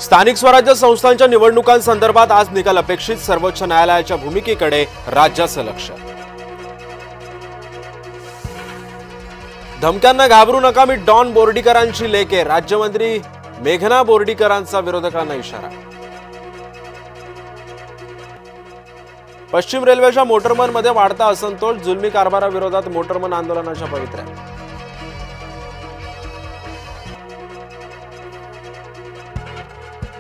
स्थानिक स्वराज्य संस्थांच्या निवडणुकांसंदर्भात आज निकाल अपेक्षित, सर्वोच्च न्यायालयाच्या भूमिकेकडे राज्याचं लक्ष। धमक्यांना घाबरू नका, मी डॉन बोर्डीकरांची लेक आहे, राज्यमंत्री मेघना बोर्डीकरांचा विरोधकांना इशारा। पश्चिम रेल्वेच्या मोटरमनमध्ये वाढता असंतोष, जुलमी कारभाराविरोधात मोटरमन आंदोलनाच्या पवित्र्या।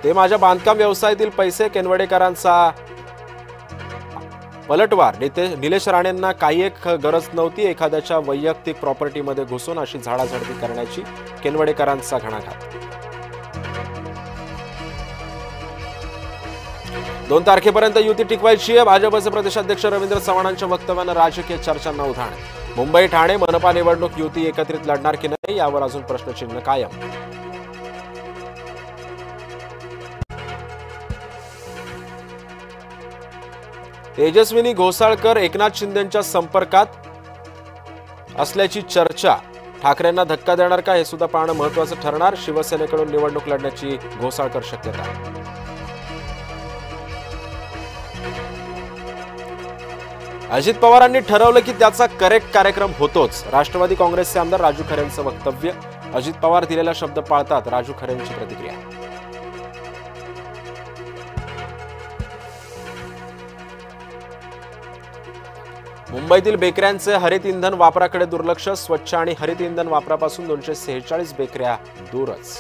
ते माझ्या बांधकाम व्यवसायातील पैसे, केनवडेकरांचा पलटवार। निलेश राणेंना काही एक गरज नव्हती एखाद्याच्या वैयक्तिक प्रॉपर्टीमध्ये घुसून अशी झाडाझडती करण्याची, केनवडेकरांचा घणाघात। 2 तारखेपर्यंत युती टिकवायची आहे, भाजपचे प्रदेशाध्यक्ष रवींद्र चव्हाणांच्या वक्तव्यानं राजकीय चर्चांना उधाण। मुंबई ठाणे मनपा निवडणूक युती एकत्रित लढणार की नाही यावर अजून प्रश्नचिन्ह कायम। तेजस्विनी घोसाळकर एकनाथ शिंदेंच्या संपर्कात असल्याची चर्चा, ठाकरेंना धक्का देणार का हे सुद्धा पाहणं महत्त्वाचं ठरणार। शिवसेनेकडून निवडणूक लढण्याची घोसाळकर शक्यता। अजित पवारांनी ठरवलं की त्याचा करेक्ट कार्यक्रम होतोच, राष्ट्रवादी काँग्रेसचे आमदार राजू खरेंचं वक्तव्य। अजित पवार दिलेला शब्द पाळतात, राजू खरेंची प्रतिक्रिया। मुंबईतील बेकऱ्यांचे हरित इंधन वापराकडे दुर्लक्ष, स्वच्छ आणि हरित इंधन वापरापासून 246 बेकऱ्या दूरच।